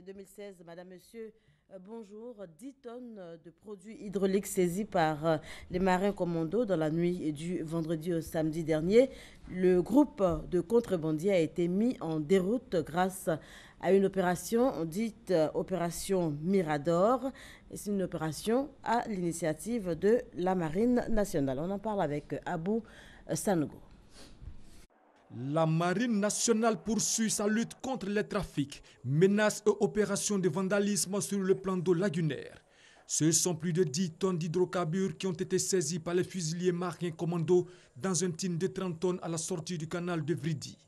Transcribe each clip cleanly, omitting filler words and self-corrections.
2016. Madame, Monsieur, bonjour. 10 tonnes de produits hydrauliques saisis par les marins commandos dans la nuit du vendredi au samedi dernier. Le groupe de contrebandiers a été mis en déroute grâce à une opération dite Opération Mirador. C'est une opération à l'initiative de la Marine nationale. On en parle avec Abou Sanogo. La Marine nationale poursuit sa lutte contre les trafics, menaces et opérations de vandalisme sur le plan d'eau lagunaire. Ce sont plus de 10 tonnes d'hydrocarbures qui ont été saisies par les fusiliers marins commandos dans un tin de 30 tonnes à la sortie du canal de Vridi.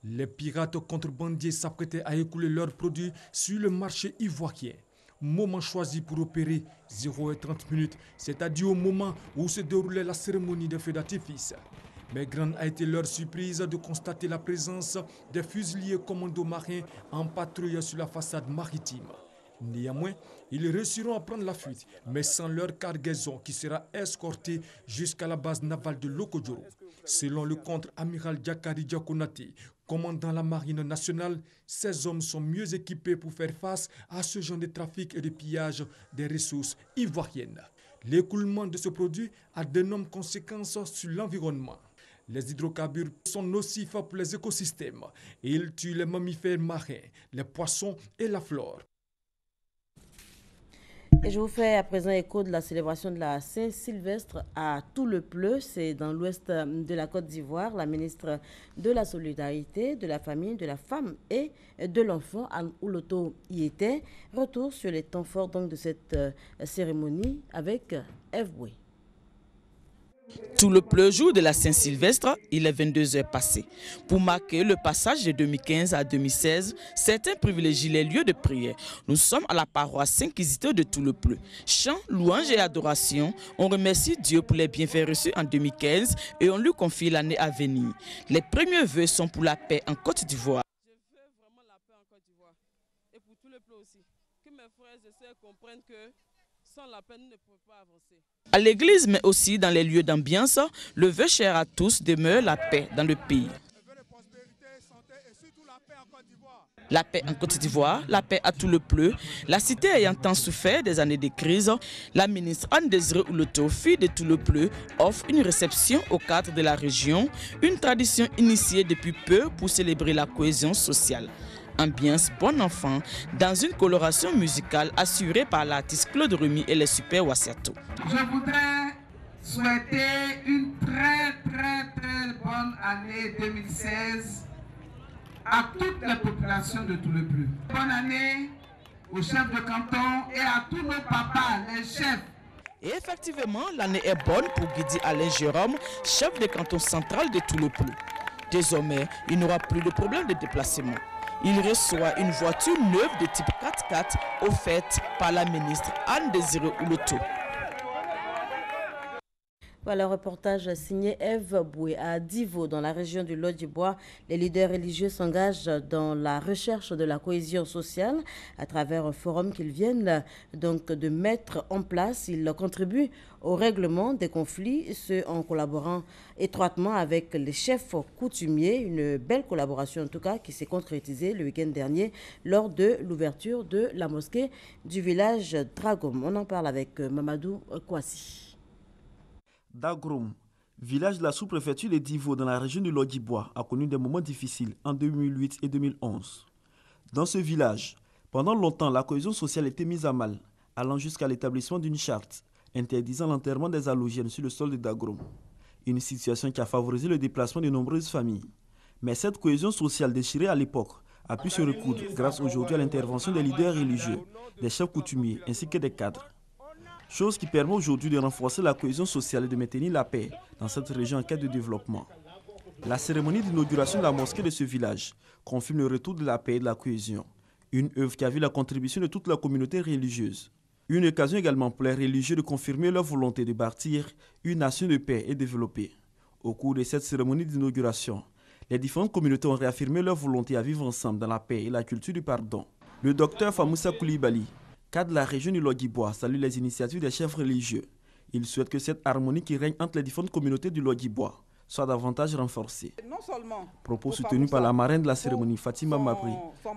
Les pirates contrebandiers s'apprêtaient à écouler leurs produits sur le marché ivoirien. Moment choisi pour opérer 0h30, c'est-à-dire au moment où se déroulait la cérémonie de feu d'artifice. Mais grande a été leur surprise de constater la présence des fusiliers commandos marins en patrouille sur la façade maritime. Néanmoins, ils réussiront à prendre la fuite, mais sans leur cargaison qui sera escortée jusqu'à la base navale de Lokodjoro. Selon le contre-amiral Diakari Diakonate, commandant la marine nationale, ces hommes sont mieux équipés pour faire face à ce genre de trafic et de pillage des ressources ivoiriennes. L'écoulement de ce produit a d'énormes conséquences sur l'environnement. Les hydrocarbures sont nocifs pour les écosystèmes et ils tuent les mammifères marins, les poissons et la flore. Et je vous fais à présent écho de la célébration de la Saint-Sylvestre à Tout-le-Pleu, c'est dans l'ouest de la Côte d'Ivoire. La ministre de la Solidarité, de la Famille, de la Femme et de l'Enfant, Anne Ouloto, y était. Retour sur les temps forts donc, de cette cérémonie avec Eve Boué. Tout-le-Pleu, jour de la Saint-Sylvestre, il est 22h passé. Pour marquer le passage de 2015 à 2016, certains privilégient les lieux de prière. Nous sommes à la paroisse Saint-Inquisiteur de Tout-le-Pleu. Chants, louanges et adorations, on remercie Dieu pour les bienfaits reçus en 2015 et on lui confie l'année à venir. Les premiers vœux sont pour la paix en Côte d'Ivoire. Je veux vraiment la paix en Côte d'Ivoire et pour Tout-le-Pleu aussi. Que mes frères et sœurs comprennent que sans la paix, nous ne pouvons pas avancer. À l'église, mais aussi dans les lieux d'ambiance, le vœu cher à tous demeure la paix dans le pays. La paix en Côte d'Ivoire, la paix à Tout-le-Pleu. La cité ayant tant souffert des années de crise, la ministre Anne-Désirée Ouloto, fille de Tout-le-Pleu, offre une réception au cadre de la région, une tradition initiée depuis peu pour célébrer la cohésion sociale. Ambiance bon enfant dans une coloration musicale assurée par l'artiste Claude Remy et les Super Wassiato. Je voudrais souhaiter une très bonne année 2016 à toutes les populations de Tout-le-Pleu. Bonne année aux chefs de canton et à tous nos papas, les chefs. Et effectivement, l'année est bonne pour Guidi Alain Jérôme, chef de canton central de Tout-le-Pleu. Désormais, il n'aura plus de problème de déplacement. Il reçoit une voiture neuve de type 4x4 offerte par la ministre Anne-Désirée Ouloto. Voilà, reportage signé Eve Boué. À Divo, dans la région du Lodjibois, les leaders religieux s'engagent dans la recherche de la cohésion sociale à travers un forum qu'ils viennent donc de mettre en place. Ils contribuent au règlement des conflits, ce en collaborant étroitement avec les chefs coutumiers. Une belle collaboration en tout cas qui s'est concrétisée le week-end dernier lors de l'ouverture de la mosquée du village Dragom. On en parle avec Mamadou Kouassi. Dagrom, village de la sous-préfecture de Divo dans la région du Lodjibois, a connu des moments difficiles en 2008 et 2011. Dans ce village, pendant longtemps, la cohésion sociale était mise à mal, allant jusqu'à l'établissement d'une charte interdisant l'enterrement des halogènes sur le sol de Dagrom. Une situation qui a favorisé le déplacement de nombreuses familles. Mais cette cohésion sociale déchirée à l'époque a pu se recoudre grâce aujourd'hui à l'intervention des leaders religieux, des chefs coutumiers ainsi que des cadres. Chose qui permet aujourd'hui de renforcer la cohésion sociale et de maintenir la paix dans cette région en quête de développement. La cérémonie d'inauguration de la mosquée de ce village confirme le retour de la paix et de la cohésion. Une œuvre qui a vu la contribution de toute la communauté religieuse. Une occasion également pour les religieux de confirmer leur volonté de bâtir une nation de paix et développée. Au cours de cette cérémonie d'inauguration, les différentes communautés ont réaffirmé leur volonté à vivre ensemble dans la paix et la culture du pardon. Le docteur Famoussa Koulibaly, cadre de la région du Lodjibois, salue les initiatives des chefs religieux. Il souhaite que cette harmonie qui règne entre les différentes communautés du Lodjibois soit davantage renforcée. Non seulement propos soutenus par la marraine de la cérémonie, Fatima Mabri,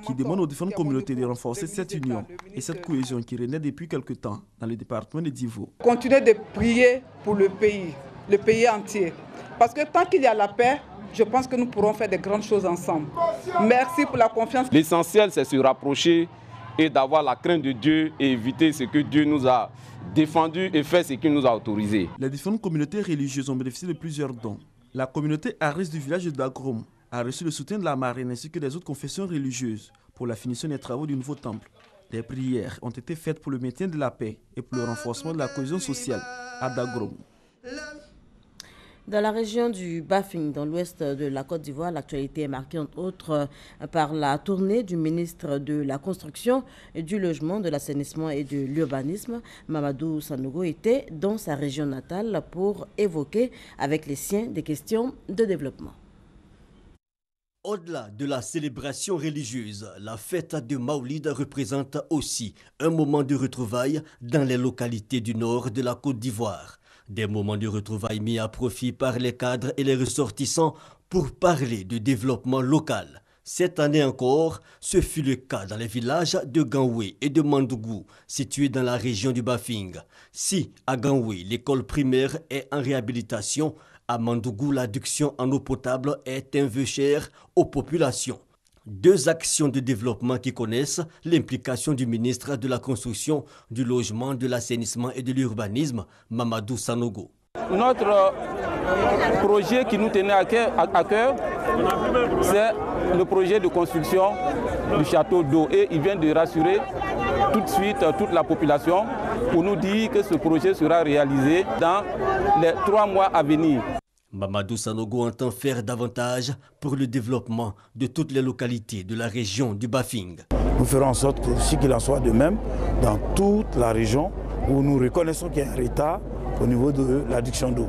qui demande aux différentes communautés de renforcer cette union et cette cohésion qui renaît depuis quelque temps dans le département de Divo. Continuer de prier pour le pays entier. Parce que tant qu'il y a la paix, je pense que nous pourrons faire de grandes choses ensemble. Merci pour la confiance. L'essentiel, c'est se rapprocher et d'avoir la crainte de Dieu et éviter ce que Dieu nous a défendu et faire ce qu'il nous a autorisé. Les différentes communautés religieuses ont bénéficié de plusieurs dons. La communauté Aris du village de Dagrom a reçu le soutien de la marine ainsi que des autres confessions religieuses pour la finition des travaux du nouveau temple. Des prières ont été faites pour le maintien de la paix et pour le renforcement de la cohésion sociale à Dagrom. Dans la région du Bafing, dans l'ouest de la Côte d'Ivoire, l'actualité est marquée entre autres par la tournée du ministre de la Construction, du Logement, de l'Assainissement et de l'Urbanisme. Mamadou Sanogo était dans sa région natale pour évoquer avec les siens des questions de développement. Au-delà de la célébration religieuse, la fête de Maoulid représente aussi un moment de retrouvailles dans les localités du nord de la Côte d'Ivoire. Des moments de retrouvailles mis à profit par les cadres et les ressortissants pour parler de développement local. Cette année encore, ce fut le cas dans les villages de Ganoué et de Mandougou, situés dans la région du Bafing. Si à Ganoué, l'école primaire est en réhabilitation, à Mandougou, l'adduction en eau potable est un vœu cher aux populations. Deux actions de développement qui connaissent l'implication du ministre de la Construction, du Logement, de l'Assainissement et de l'Urbanisme, Mamadou Sanogo. Notre projet qui nous tenait à cœur, c'est le projet de construction du château d'eau. Et il vient de rassurer tout de suite toute la population pour nous dire que ce projet sera réalisé dans les 3 mois à venir. Mamadou Sanogo entend faire davantage pour le développement de toutes les localités de la région du Bafing. Nous ferons en sorte que ce qu'il en soit de même dans toute la région où nous reconnaissons qu'il y a un retard au niveau de l'adduction d'eau.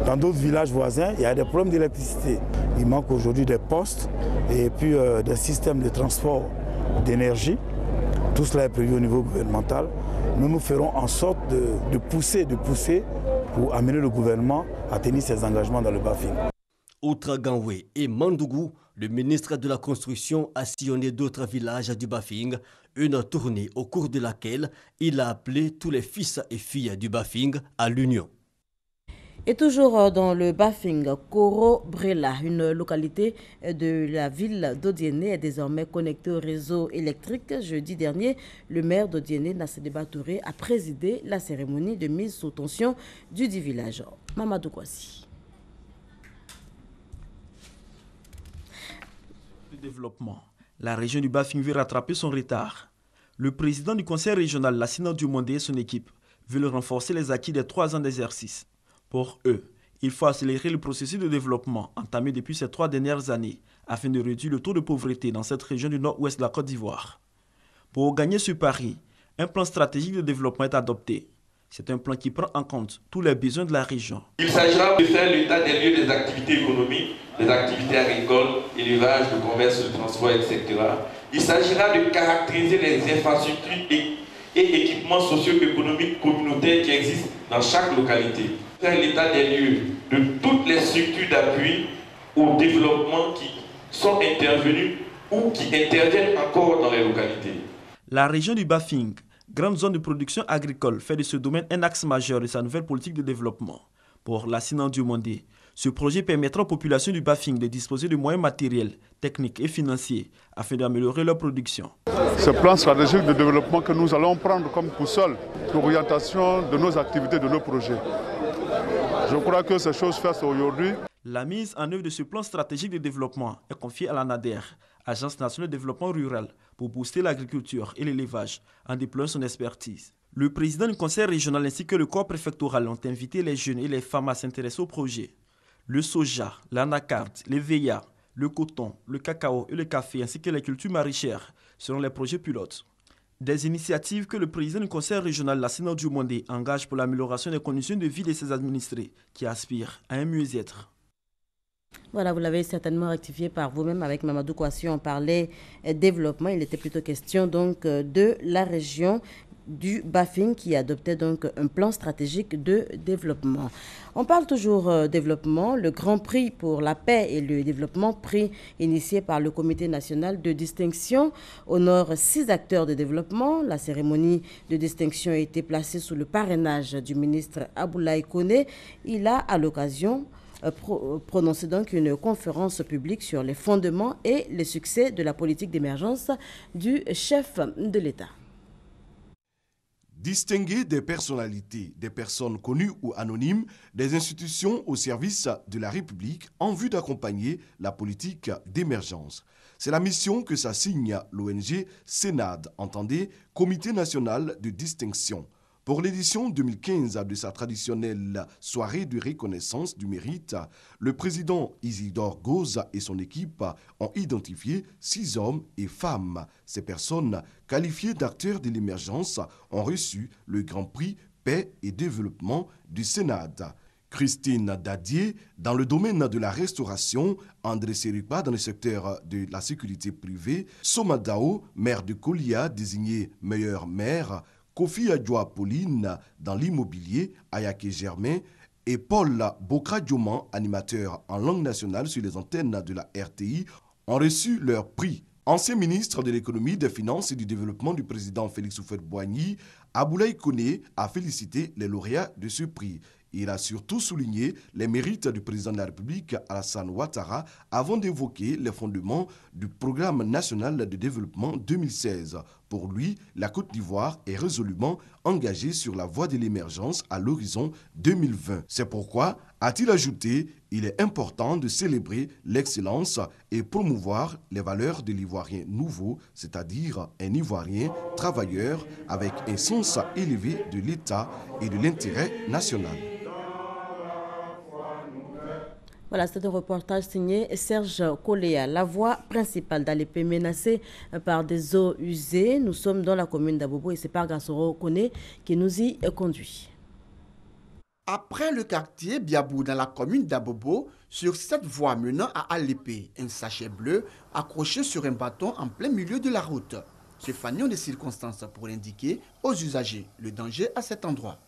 Dans d'autres villages voisins, il y a des problèmes d'électricité. Il manque aujourd'hui des postes et puis des systèmes de transport d'énergie. Tout cela est prévu au niveau gouvernemental. Nous ferons en sorte de pousser pour amener le gouvernement à tenir ses engagements dans le Bafing. Outre Ganoué et Mandougou, le ministre de la Construction a sillonné d'autres villages du Bafing, une tournée au cours de laquelle il a appelé tous les fils et filles du Bafing à l'union. Et toujours dans le Bafing, Koro Brela, une localité de la ville d'Odiéné, est désormais connectée au réseau électrique. Jeudi dernier, le maire d'Odiéné, Nassedeba Touré, a présidé la cérémonie de mise sous tension du dit village. Mamadou Kwasi. Le développement. La région du Bafing veut rattraper son retard. Le président du conseil régional, Lassina Diomandé, et son équipe veulent renforcer les acquis des 3 ans d'exercice. Pour eux, il faut accélérer le processus de développement entamé depuis ces 3 dernières années afin de réduire le taux de pauvreté dans cette région du nord-ouest de la Côte d'Ivoire. Pour gagner ce pari, un plan stratégique de développement est adopté. C'est un plan qui prend en compte tous les besoins de la région. Il s'agira de faire l'état des lieux des activités économiques, des activités agricoles, élevage, de commerce, de transport, etc. Il s'agira de caractériser les infrastructures et équipements socio-économiques communautaires qui existent dans chaque localité. Faire l'état des lieux de toutes les structures d'appui au développement qui sont intervenues ou qui interviennent encore dans les localités. La région du Bafing, grande zone de production agricole, fait de ce domaine un axe majeur de sa nouvelle politique de développement. Pour Lassina Diomandé, ce projet permettra aux populations du Bafing de disposer de moyens matériels, techniques et financiers afin d'améliorer leur production. Ce plan stratégique de développement que nous allons prendre comme boussole d'orientation de nos activités, de nos projets. Je crois que ces choses faites aujourd'hui. La mise en œuvre de ce plan stratégique de développement est confiée à l'ANADER, Agence nationale de développement rural, pour booster l'agriculture et l'élevage en déployant son expertise. Le président du conseil régional ainsi que le corps préfectoral ont invité les jeunes et les femmes à s'intéresser au projet. Le soja, l'anacarde, les veillards, le coton, le cacao et le café ainsi que les cultures maraîchères seront les projets pilotes. Des initiatives que le président du conseil régional, Lassina Diomandé, engage pour l'amélioration des conditions de vie de ses administrés qui aspirent à un mieux-être. Voilà, vous l'avez certainement rectifié par vous-même avec Mamadou Kwasi. On parlait développement. Il était plutôt question donc de la région du BAFIN qui adoptait donc un plan stratégique de développement. On parle toujours développement. Le Grand Prix pour la paix et le développement, prix initié par le Comité national de distinction, honore 6 acteurs de développement. La cérémonie de distinction a été placée sous le parrainage du ministre Aboulaye Koné. Il a à l'occasion prononcé donc une conférence publique sur les fondements et les succès de la politique d'émergence du chef de l'État. Distinguer des personnalités, des personnes connues ou anonymes, des institutions au service de la République en vue d'accompagner la politique d'émergence. C'est la mission que s'assigne l'ONG CNAD, entendez, Comité national de distinction. Pour l'édition 2015 de sa traditionnelle soirée de reconnaissance du mérite, le président Isidore Goza et son équipe ont identifié 6 hommes et femmes. Ces personnes qualifiées d'acteurs de l'émergence ont reçu le Grand Prix Paix et Développement du Sénat. Christine Dadier dans le domaine de la restauration, André Seripa dans le secteur de la sécurité privée, Somadao, maire de Kolia, désigné meilleure maire, Kofi Adjoa Pauline dans l'immobilier, Ayake Germain et Paul Bokra-Dioman, animateur en langue nationale sur les antennes de la RTI, ont reçu leur prix. Ancien ministre de l'économie, des finances et du développement du président Félix Houphouët-Boigny, Aboulaye Koné a félicité les lauréats de ce prix. Il a surtout souligné les mérites du président de la République, Alassane Ouattara, avant d'évoquer les fondements du Programme national de développement 2016. Pour lui, la Côte d'Ivoire est résolument engagée sur la voie de l'émergence à l'horizon 2020. C'est pourquoi, a-t-il ajouté, il est important de célébrer l'excellence et promouvoir les valeurs de l'Ivoirien nouveau, c'est-à-dire un Ivoirien travailleur avec un sens élevé de l'État et de l'intérêt national. Voilà, c'est un reportage signé Serge Koléa. La voie principale d'Alépé menacée par des eaux usées. Nous sommes dans la commune d'Abobo et c'est par Gassoro Koné qui nous y conduit. Après le quartier Biabou dans la commune d'Abobo, sur cette voie menant à Alépé, un sachet bleu accroché sur un bâton en plein milieu de la route. Ce fanion de circonstances pour indiquer aux usagers le danger à cet endroit.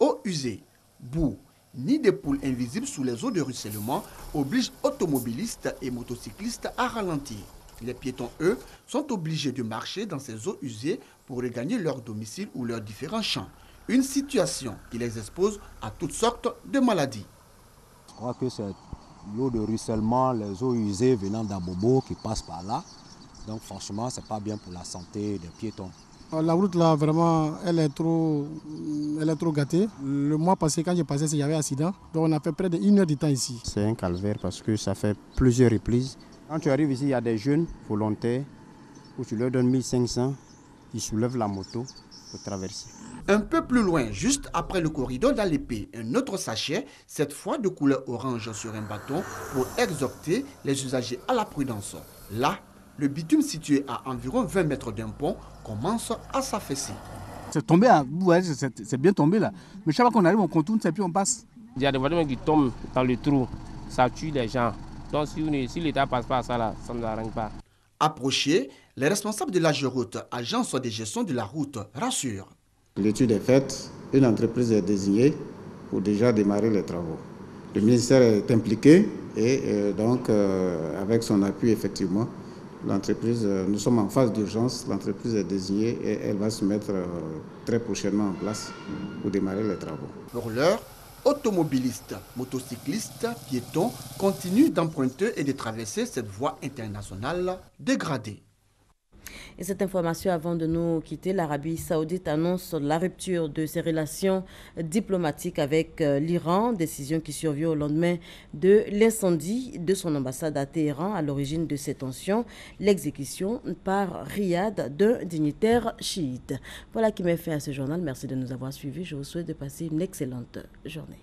Eau usée, boue, ni des poules invisibles sous les eaux de ruissellement obligent automobilistes et motocyclistes à ralentir. Les piétons, eux, sont obligés de marcher dans ces eaux usées pour regagner leur domicile ou leurs différents champs. Une situation qui les expose à toutes sortes de maladies. Je crois que c'est l'eau de ruissellement, les eaux usées venant d'Abobo qui passent par là. Donc franchement, ce n'est pas bien pour la santé des piétons. La route là, vraiment, elle est trop gâtée. Le mois passé, quand j'ai passé, il y avait un accident. Donc on a fait près d'1 heure de temps ici. C'est un calvaire parce que ça fait plusieurs reprises. Quand tu arrives ici, il y a des jeunes volontaires où tu leur donnes 1500, ils soulèvent la moto pour traverser. Un peu plus loin, juste après le corridor d'Alépé, un autre sachet, cette fois de couleur orange sur un bâton, pour exhorter les usagers à la prudence. Là, le bitume situé à environ 20 mètres d'un pont commence à s'affaisser. C'est tombé, c'est bien tombé là. Mais chaque fois qu'on arrive, on contourne et puis on passe. Il y a des voitures qui tombent dans le trou, ça tue les gens. Donc si l'État ne passe pas à ça, là, ça ne nous arrange pas. Approchés, les responsables de l'AGEROUTE, agence de gestion de la route, rassurent. L'étude est faite, une entreprise est désignée pour déjà démarrer les travaux. Le ministère est impliqué et donc avec son appui effectivement, l'entreprise, nous sommes en phase d'urgence, l'entreprise est désignée et elle va se mettre très prochainement en place pour démarrer les travaux. Pour l'heure, automobilistes, motocyclistes, piétons continuent d'emprunter et de traverser cette voie internationale dégradée. Et cette information, avant de nous quitter, l'Arabie Saoudite annonce la rupture de ses relations diplomatiques avec l'Iran, décision qui survient au lendemain de l'incendie de son ambassade à Téhéran. À l'origine de ces tensions, l'exécution par Riyad d'un dignitaire chiite. Voilà qui met fin à ce journal. Merci de nous avoir suivis. Je vous souhaite de passer une excellente journée.